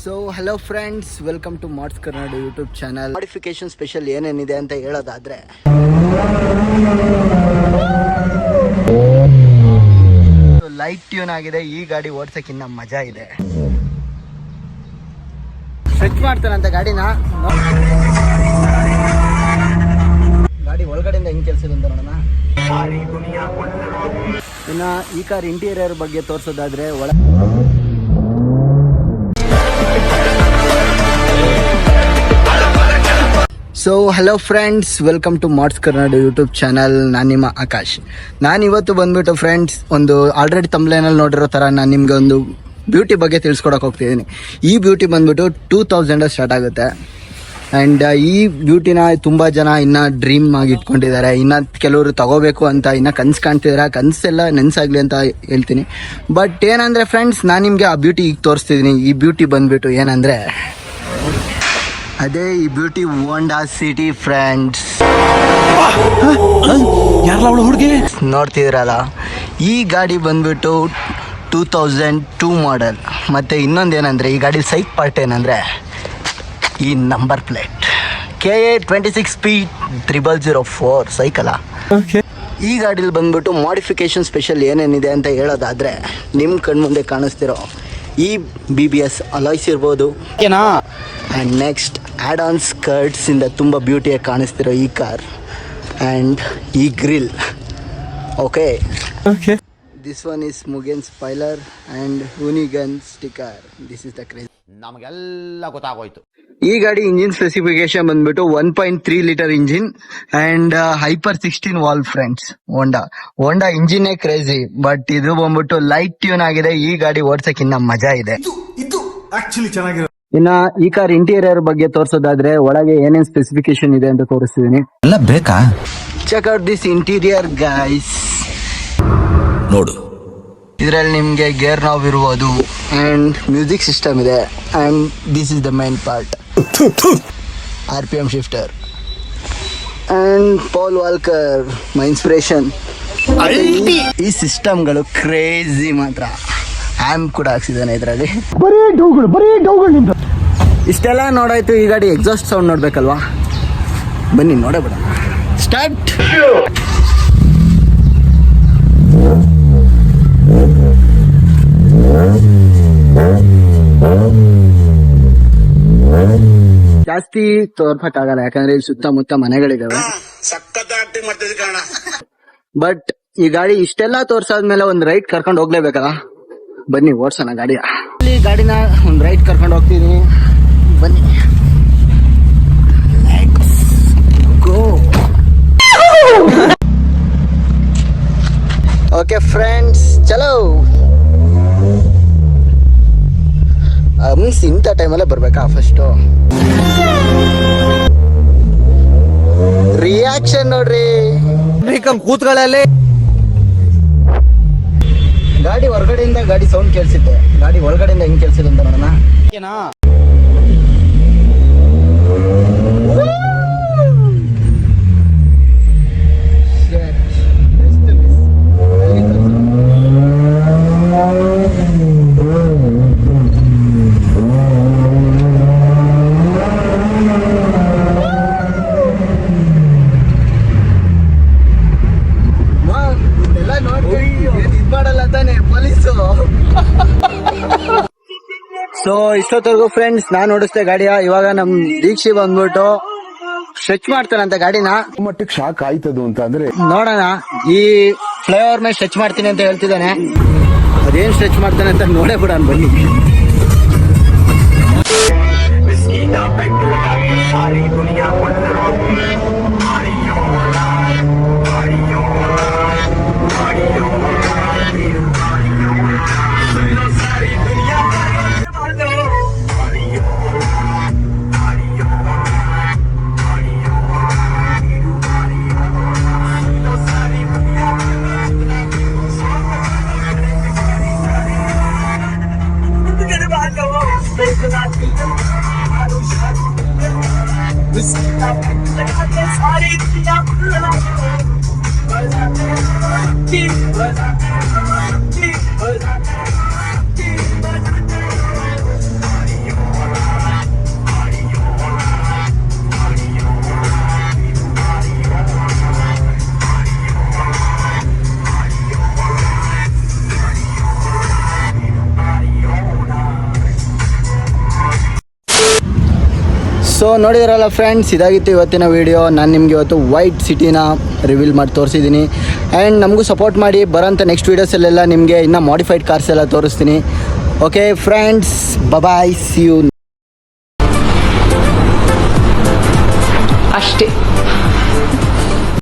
So hello friends, welcome to Marts Karnataka YouTube channel. Modification special ಏನೇನಿದೆ ಅಂತ ಹೇಳೋದಾದ್ರೆ, light tune ಆಗಿದೆ. ಈ ಗಾಡಿ ಓಡ್ಸಕ್ಕಿನ್ನ ಮಜಾ ಇದೆ. ಸ್ಟ್ರೆಚ್ ಮಾಡ್ತಾನಂತ ಗಾಡಿನ. ಗಾಡಿ ಒಳಗಡೆಯಿಂದ ಹೆಂಗ್ ಕೆಲಸ ಅಂತ ನೋಡೋಣ. ಇನ್ನು ಈ ಕಾರ್ ಇಂಟೀರಿಯರ್ ಬಗ್ಗೆ ತೋರಿಸೋದಾದ್ರೆ, so hello friends, welcome to Marts Karnataka YouTube channel. ನಾನು ನಿಮ್ಮ ಆಕಾಶ್. ನಾನು ಇವತ್ತು ಬಂದ್ಬಿಟ್ಟು ಫ್ರೆಂಡ್ಸ್, ಒಂದು ಆಲ್ರೆಡಿ ತಮ್ಲೈನಲ್ಲಿ ನೋಡಿರೋ ಥರ ನಾನು ನಿಮಗೆ ಒಂದು ಬ್ಯೂಟಿ ಬಗ್ಗೆ ತಿಳಿಸ್ಕೊಡಕ್ಕೆ ಹೋಗ್ತಿದ್ದೀನಿ. ಈ ಬ್ಯೂಟಿ ಬಂದ್ಬಿಟ್ಟು 2000 ಸ್ಟಾರ್ಟ್ ಆಗುತ್ತೆ. ಆ್ಯಂಡ್ ಈ ಬ್ಯೂಟಿನ ತುಂಬ ಜನ ಇನ್ನೂ ಡ್ರೀಮ್ ಆಗಿ ಇಟ್ಕೊಂಡಿದ್ದಾರೆ. ಇನ್ನು ಕೆಲವರು ತಗೋಬೇಕು ಅಂತ ಇನ್ನೂ ಕನಸು ಕಾಣ್ತಿದ್ದಾರೆ. ಕನಸೆಲ್ಲ ನೆನಸಾಗಲಿ ಅಂತ ಹೇಳ್ತೀನಿ. ಬಟ್ ಏನಂದರೆ ಫ್ರೆಂಡ್ಸ್, ನಾನು ನಿಮಗೆ ಆ ಬ್ಯೂಟಿ ಈಗ ತೋರಿಸ್ತಿದ್ದೀನಿ. ಈ ಬ್ಯೂಟಿ ಬಂದ್ಬಿಟ್ಟು ಏನಂದರೆ, ಅದೇ ಈ ಬ್ಯೂಟಿ ಹೋಂಡಾ ಸಿಟಿ ಫ್ರೆಂಡ್ಸ್. ಹುಡುಗಿ ನೋಡ್ತಿದ್ರಲ್ಲ, ಈ ಗಾಡಿ ಬಂದ್ಬಿಟ್ಟು 2002 ಮಾಡೆಲ್. ಮತ್ತು ಇನ್ನೊಂದೇನೆಂದರೆ, ಈ ಗಾಡಿ ಸೈಕ್ ಪಾರ್ಟ್ ಏನಂದರೆ ಈ ನಂಬರ್ ಪ್ಲೇಟ್ KA 26P0004 ಸೈಕಲ್ಲ. ಈ ಗಾಡೀಲಿ ಬಂದ್ಬಿಟ್ಟು ಮಾಡಿಫಿಕೇಶನ್ ಸ್ಪೆಷಲ್ ಏನೇನಿದೆ ಅಂತ ಹೇಳೋದಾದರೆ, ನಿಮ್ಮ ಕಣ್ಮುಂದೆ ಕಾಣಿಸ್ತಿರೋ ಈ BBS ಅಲಾಯ್ಸ್ ಇರ್ಬೋದು. And next add on skirts ಇಂದ ತುಂಬ ಬ್ಯೂಟಿಯಾಗಿ ಕಾಣಿಸ್ತಿರೋ ಈ ಕಾರ್. ಆ್ಯಂಡ್ ಈ grill. Okay, this one is Mugen spoiler and Hoonigan sticker. This is the craze. ನಮಗೆಲ್ಲ ಗೊತ್ತಾಗೋಯ್ತು. ಈ ಗಾಡಿ ಇಂಜಿನ್ ಸ್ಪೆಸಿಫಿಕೇಶನ್ ಬಂದ್ಬಿಟ್ಟು 1.3 litre engine and hyper 16 valve friends. Honda ಇಂಜಿನ್ನೇ ಕ್ರೇಜಿ. ಬಟ್ ಇದು ಬಂದ್ಬಿಟ್ಟು ಲೈಟ್ ಟ್ಯೂನ್ ಆಗಿದೆ. ಈ ಗಾಡಿ ಓಡ್ಸಕ್ಕಿನ್ನ ಮಜಾ ಇದೆ. ಇದು ಆಕ್ಚುಲಿ ಚೆನ್ನಾಗಿರೋ. ಇನ್ನ ಈ ಕಾರ್ ಇಂಟೀರಿಯರ್ ಬಗ್ಗೆ ತೋರಿಸೋದಾದ್ರೆ, ಒಳಗೆ ಏನೇನ್ ಸ್ಪೆಸಿಫಿಕೇಶನ್ ಇದೆ ಅಂತ ತೋರಿಸ್ತಿದ್ದೀನಿ. ಎಲ್ಲ ಬೇಕಾ? Check out this interior guys. ನೋಡು, ಇದರಲ್ಲಿ ನಿಮಗೆ ಗೇರ್ ನಾವ್ ಇರ್ಬೋದು ಅಂಡ್ ಮ್ಯೂಸಿಕ್ ಸಿಸ್ಟಮ್ ಇದೆ. And this is the main part, RPM shifter and Paul Walker my inspiration. ಈ ಸಿಸ್ಟಮ್ಗಳು ಕ್ರೇಜಿ ಮಾತ್ರ. ಆ್ಯಮ್ ಕೂಡ ಹಾಕ್ಸಿದ್ದಾನೆ ಇದರಲ್ಲಿ. ಬರೀ ಡೌಗಳು. ಇಷ್ಟೆಲ್ಲ ನೋಡಾಯ್ತು. ಈ ಗಾಡಿ ಎಕ್ಸಾಸ್ಟ್ ಸೌಂಡ್ ನೋಡ್ಬೇಕಲ್ವಾ? ಬನ್ನಿ ನೋಡಬೇಡ. ಸ್ಟಾರ್ಟ್. ಜಾಸ್ತಿ ತೋರ್ಸಕ್ಕಾಗಲ್ಲ, ಯಾಕಂದ್ರೆ ಇಲ್ಲಿ ಸುತ್ತಮುತ್ತ ಮನೆಗಳಿದಾವೆ. ಬಟ್ ಈ ಗಾಡಿ ಇಷ್ಟೆಲ್ಲ ತೋರ್ಸಾದ್ಮೇಲೆ ಒಂದು ರೈಡ್ ಕರ್ಕೊಂಡು ಹೋಗ್ಲೇಬೇಕಲ್ಲ. ಬನ್ನಿ ಓಡ್ಸೋಣ ಗಾಡಿಯ. ಇಲ್ಲಿ ಗಾಡಿನ ಒಂದು ರೈಡ್ ಕರ್ಕೊಂಡು ಹೋಗ್ತಿದೀನಿ. ಬನ್ನಿ ಗೋ. ಓಕೆ ಫ್ರೆಂಡ್ಸ್, ಚಲೋ. ಮೀನ್ಸ್ ಇಂಥ ಟೈಮಲ್ಲೇ ಬರ್ಬೇಕಾ? ಫಸ್ಟು ರಿಯಾಕ್ಷನ್ ನೋಡ್ರಿ. ಕೂತ್ಗಳಲ್ಲಿ ಗಾಡಿ ಹೊರಗಡೆಯಿಂದ ಗಾಡಿ ಸೌಂಡ್ ಕೇಳಿಸುತ್ತೆ. ಗಾಡಿ ಒಳಗಡೆಯಿಂದ ಹೆಂಗ್ ಕೇಳಿಸಿದೆ ಅಂತ ನೋಡೋಣ. ಸೊ ಇಷ್ಟೊತ್ತವರೆಗೂ ಫ್ರೆಂಡ್ಸ್ ನಾನು ಓಡಿಸ್ದೆ ಗಾಡಿಯ. ಇವಾಗ ನಮ್ ದೀಕ್ಷಿ ಬಂದ್ಬಿಟ್ಟು ಸ್ಟ್ರೆಚ್ ಮಾಡ್ತಾನಂತ ಗಾಡಿನ. ಮಟ್ಟಿಗೆ ಶಾಕ್ ಆಯ್ತದು ಅಂತ ಅಂದ್ರೆ ನೋಡೋಣ. ಈ ಫ್ಲೈಓವರ್ ಮೇಲೆ ಸ್ಟ್ರೆಚ್ ಮಾಡ್ತೀನಿ ಅಂತ ಹೇಳ್ತಿದ್ದಾನೆ. ಅದೇನ್ ಸ್ಟ್ರೆಚ್ ಮಾಡ್ತಾನೆ ಅಂತ ನೋಡೇ ಬಿಡೋಣ ಬನ್ನಿ. ಸೊ ನೋಡಿದ್ರಲ್ಲ ಫ್ರೆಂಡ್ಸ್, ಇದಾಗಿತ್ತು ಇವತ್ತಿನ ವಿಡಿಯೋ. ನಾನು ನಿಮಗೆ ಇವತ್ತು ವೈಟ್ ಸಿಟಿನ ರಿವೀಲ್ ಮಾಡಿ ತೋರಿಸಿದ್ದೀನಿ. ಆ್ಯಂಡ್ ನಮಗೂ ಸಪೋರ್ಟ್ ಮಾಡಿ, ಬರೋಂಥ ನೆಕ್ಸ್ಟ್ ವೀಡಿಯೋಸಲ್ಲೆಲ್ಲ ನಿಮಗೆ ಇನ್ನೂ ಮಾಡಿಫೈಡ್ ಕಾರ್ಸ್ ಎಲ್ಲ ತೋರಿಸ್ತೀನಿ. Okay friends, bye, see you.